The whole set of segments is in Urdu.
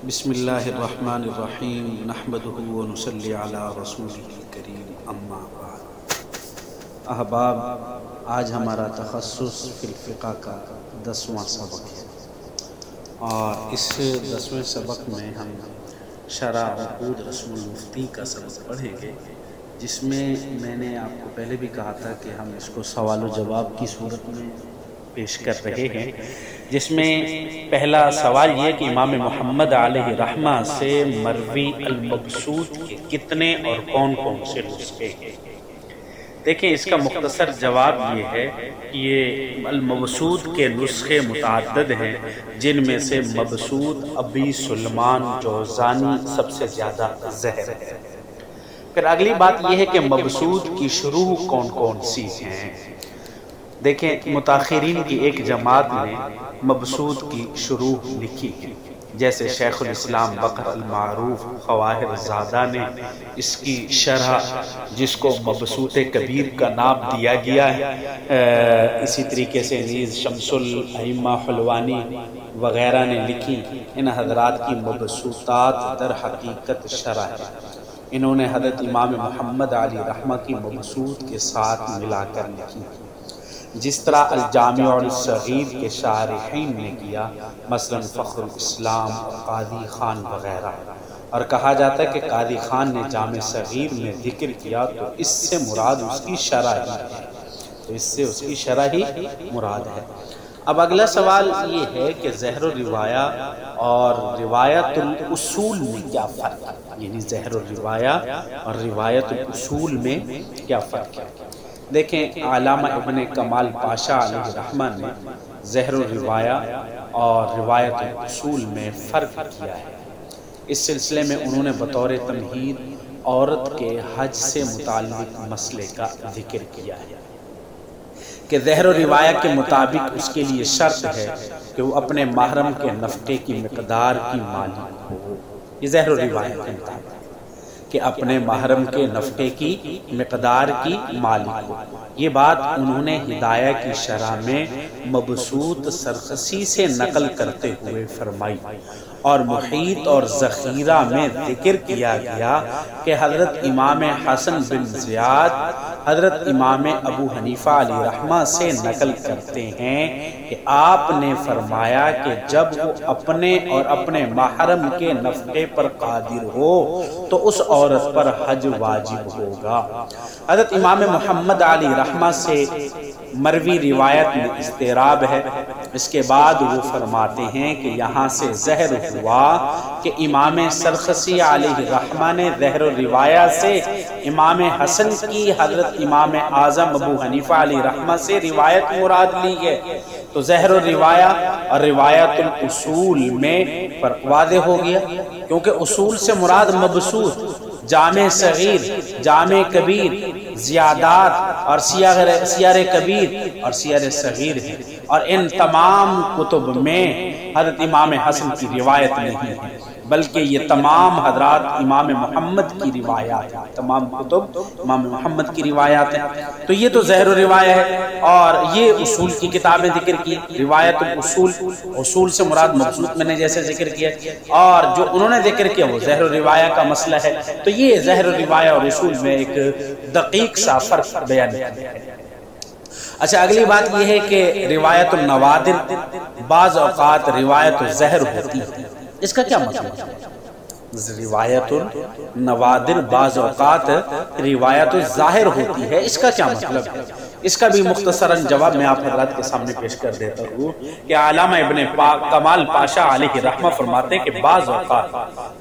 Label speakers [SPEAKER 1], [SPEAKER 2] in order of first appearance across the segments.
[SPEAKER 1] بسم اللہ الرحمن الرحیم نحمدہ ونصلی علی رسولہ الکریم اما بعد۔ احباب، آج ہمارا تخصص فی الفقہ کا 10واں سبق ہے، اور اس 10ویں سبق میں ہم شرح عقود رسم المفتی کا سبق پڑھیں گے، جس میں نے آپ کو پہلے بھی کہا تھا کہ ہم اس کو سوال و جواب کی صورت میں پیش کر رہے ہیں، جس میں پہلا سوال یہ کہ امام محمد علیہ رحمہ سے مروی المبسوط کے کتنے اور کون کون سے نسخے ہیں۔ دیکھیں، اس کا مختصر جواب یہ ہے کہ یہ المبسوط کے نسخے متعدد ہیں، جن میں سے مبسوط ابی سلمان جوزانی سب سے زیادہ ظاہر ہے۔ پھر اگلی بات یہ ہے کہ مبسوط کی شروح کون کون سی ہیں۔ دیکھیں، متاخرین کی ایک جماعت نے مبسوط کی شروح لکھی ہے، جیسے شیخ الاسلام بکر المعروف خواہر زادہ نے اس کی شرح، جس کو مبسوط کبیر کا نام دیا گیا ہے، اسی طریقے سے نیز شمس الائمہ حلوانی وغیرہ نے لکھی۔ ان حضرات کی مبسوطات در حقیقت شرح ہے، انہوں نے حضرت امام محمد علی رحمہ کی مبسوط کے ساتھ ملا کر لکھی، جس طرح الجامع الصغیر کے شارحین نے کیا، مثلا فخر الاسلام اور قاضی خان وغیرہ۔ اور کہا جاتا ہے کہ قاضی خان نے جامع صغیر میں ذکر کیا تو اس سے مراد اس کی شرح ہی ہے، تو اس سے اس کی شرح ہی مراد ہے۔ اب اگلا سوال یہ ہے کہ ظاہر الروایہ اور روایت الاصول میں کیا فرق ہے، یعنی ظاہر الروایہ اور روایت الاصول میں کیا فرق ہے۔ دیکھیں، علامہ ابن کمال پاشا علیہ رحمہ نے ظاہر الروایہ اور روایت الاصول میں فرق کیا ہے۔ اس سلسلے میں انہوں نے بطور تمہید عورت کے حج سے متعلق مسئلے کا ذکر کیا ہے کہ ظاہر الروایہ کے مطابق اس کے لیے شرط ہے کہ وہ اپنے محرم کے نفقے کی مقدار کی مالک ہو۔ یہ ظاہر الروایہ کے مطابق کہ اپنے محرم کے نفقے کی مقدار کی مالک ہو۔ یہ بات انہوں نے ہدایہ کی شرح میں مبسوط سرخسی سے نقل کرتے ہوئے فرمائی، اور محیط اور ذخیرہ میں ذکر کیا گیا کہ حضرت امام حسن بن زیاد حضرت امام ابو حنیفہ علیہ رحمہ سے نقل کرتے ہیں کہ آپ نے فرمایا کہ جب وہ اپنے اور اپنے محرم کے نفقے پر قادر ہو تو اس عورت پر حج واجب ہوگا۔ حضرت امام محمد علیہ رحمہ سے مروی روایت میں اضطراب ہے۔ اس کے بعد وہ فرماتے ہیں کہ یہاں سے ظاہر ہوا کہ امام سرخسی علیہ رحمہ نے ظاہر الروایہ سے امام حسن کی حضرت امام اعظم ابو حنیفہ علیہ رحمہ سے روایت مراد لی ہے، تو ظاہر الروایہ اور روایت الاصول میں فرق واضح ہو گیا، کیونکہ اصول سے مراد مبسوط، جامع صغیر، جامع کبیر، زیادات اور سیار کبیر اور سیار صغیر ہیں، اور ان تمام کتب میں حضرت امام حسن کی روایت نہیں ہے، بلکہ یہ تمام حضرات امام محمد کی روایات ہیں، تمام کتب امام محمد کی روایات ہیں۔ تو یہ تو ظاہر الروایہ ہے، اور یہ اصول کی کتابیں ذکر کی، روایت الاصول، اصول سے مراد مبسوط میں نے جیسے ذکر کیا، اور جو انہوں نے ذکر کیا وہ ظاہر الروایہ کا مسئلہ ہے۔ تو یہ ظاہر الروایہ اور اصول میں ایک دقیق سا فرق بیان کیا ہے۔ اچھا، اگلی بات یہ ہے کہ روایت النوادر بعض اوقات روایت الظہر ہوتی ہے، اس کا کیا مطلب ہے؟ روایت النوادر بعض اوقات روایت الظاہر ہوتی ہے، اس کا کیا مطلب ہے؟ اس کا بھی مختصراً جواب میں آپ حضرات کے سامنے پیش کر دیتا ہوں کہ علامہ ابن کمال پاشا علیہ رحمہ فرماتے ہیں کہ بعض اوقات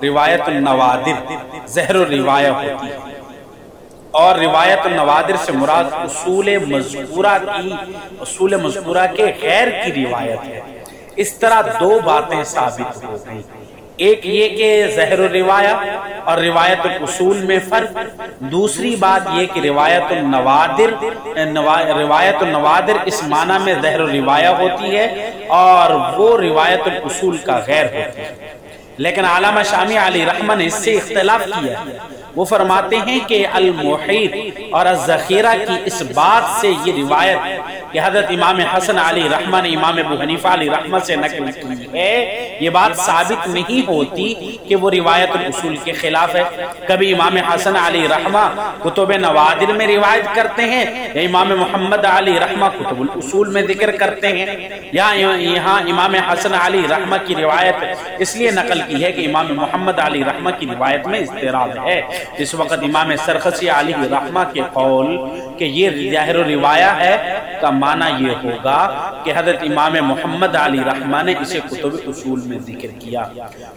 [SPEAKER 1] روایت النوادر ظاہر الروایہ ہوتی ہے، اور روایت النوادر سے مراد اصول مذکورہ کے غیر کی روایت ہے۔ اس طرح دو باتیں ثابت ہو گئی، ایک یہ کہ ظاہر الروایہ اور روایت الاصول میں فرق، دوسری بات یہ کہ روایت النوادر اس معنی میں ظاہر الروایہ ہوتی ہے اور وہ روایت الاصول کا غیر ہوتی ہے۔ لیکن علامہ شامی علیہ رحمہ نے اس سے اختلاف کیا ہے، وہ فرماتے ہیں کہ المحیط اور الذخیرہ کی اس بات سے یہ روایت
[SPEAKER 2] کہ حضرت امام حسن علیہ رحمہ نے امام ابو حنیفہ علیہ رحمہ سے نقل کی ہے، یہ بات ثابت نہیں ہوتی کہ وہ روایت الاصول کے خلاف ہے۔ کبھی امام حسن علیہ رحمہ کتب نوادر میں روایت کرتے ہیں، یا امام محمد علیہ رحمہ کتب الاصول میں ذکر کرتے ہیں، یا یہاں امام حسن علیہ رحمہ کی روایت اس لیے نقل کی ہے کہ امام محمد علیہ رحمہ کی روایت میں اضطراب ہے۔ اس وقت امام سرخسی علیہ رحمہ کے قول کہ یہ ظاہر روایہ ہے کا معنی یہ ہوگا کہ حضرت امام محمد علیہ رحمہ نے اسے کتب اصول میں ذکر کیا،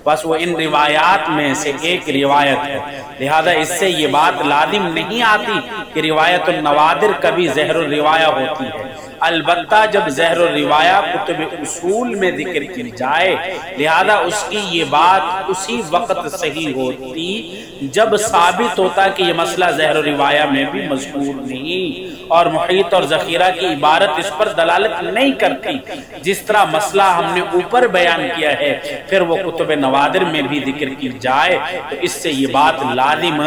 [SPEAKER 2] بس وہ ان روایات میں سے ایک روایت ہے، لہذا اس سے یہ بات لازم نہیں آتی کہ روایت النوادر کبھی ظاہر روایہ ہوتی ہے۔ البتہ جب ظاہر الروایہ کتب اصول میں ذکر کی جائے، لہذا اس کی یہ بات اسی وقت صحیح ہوتی جب ثابت ہوتا کہ یہ مسئلہ ظاہر الروایہ میں بھی مذکور نہیں، اور محیط اور ذخیرہ کی عبارت اس پر دلالت نہیں کرتی۔ جس طرح مسئلہ ہم نے اوپر بیان کیا ہے، پھر وہ کتب نوادر میں بھی ذکر کی جائے تو اس سے یہ بات لازم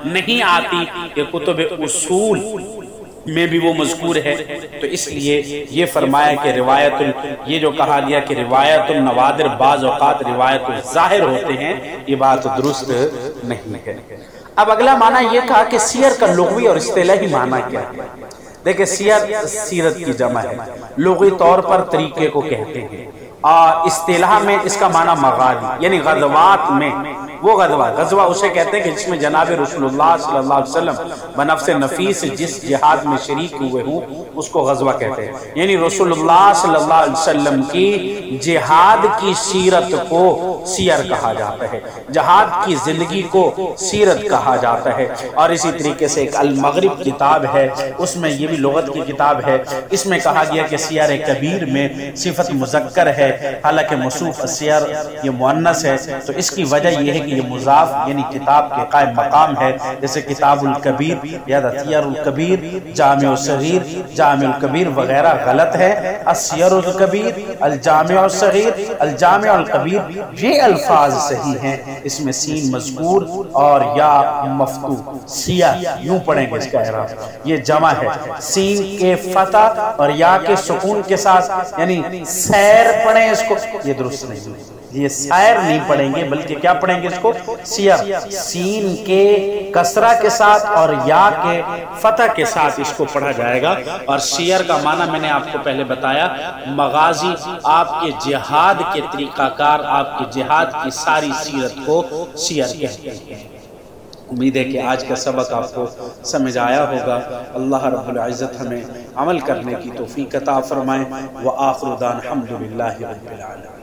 [SPEAKER 2] نہیں آتی کہ کتب اصول میں بھی وہ مذکور ہے۔ تو اس لیے یہ فرمایا کہ یہ جو کہا گیا کہ روایت النوادر بعض اوقات روایت الظاہر ہوتے ہیں، یہ بات درست نہیں ہے۔ اب اگلا معنی یہ کہا کہ سیر کا لغوی اور اصطلاحی معنی کیا ہے۔ دیکھیں سیر سیرت کی جمع ہے، لغوی طور پر طریقے کو کہتے ہیں، اور اصطلاح میں اس کا معنی مغازی یعنی غزوات میں وہ غزوہ اسے کہتے ہیں کہ جس میں جناب رسول اللہ صلی اللہ علیہ وسلم بنفس نفیس جس جہاد میں شریک ہوئے ہوں اس کو غزوہ کہتے ہیں، یعنی رسول اللہ صلی اللہ علیہ وسلم کی جہاد کی سیرت کو سیر کہا جاتا ہے، جہاد کی زندگی کو سیرت کہا جاتا ہے۔ اور اسی طریقے سے ایک المغرب کتاب ہے، اس میں یہ بھی لغت کی کتاب ہے، اس میں کہا گیا کہ سیر کبیر میں صفت مذکر ہے، حالانکہ موصوف السیر یہ مؤنث ہے، تو اس کی وجہ یہ ہے کہ یہ مضاف یعنی کتاب کے قائم مقام ہے، جیسے کتاب الکبیر یا سیر الکبیر، جامع الصغیر، جامع الکبیر وغیرہ غلط ہے، السیر الکبیر، الجامع الصغیر، الجامع الکبیر، یہ الفاظ صحیح ہیں، اس میں سین مذکور اور یا مفتوح سیاہ یوں پڑھیں گے، اس کا اعراب یہ جمع ہے، سین کے فتح اور یا کے سکون کے ساتھ یعنی سیر پڑھیں اس کو، یہ درست نہیں، یہ سیر نہیں پڑھیں گے بلکہ کیا پڑھیں گے اس کو سیر، سین کے کسرہ کے ساتھ اور یا کے فتح کے ساتھ اس کو پڑھا جائے گا۔ اور سیر کا معنی میں نے آپ کو پہلے بتایا، مغازی آپ کے جہاد کے طریقہ کار، آپ کے جہاد کی ساری سیرت کو سیر کہتے ہیں۔ امید ہے کہ آج کا سبق آپ کو سمجھ آیا ہوگا۔ اللہ رب العزت ہمیں عمل کرنے کی توفیق عطا فرمائے۔ وآخر دعوانا الحمدللہ رب العالمین۔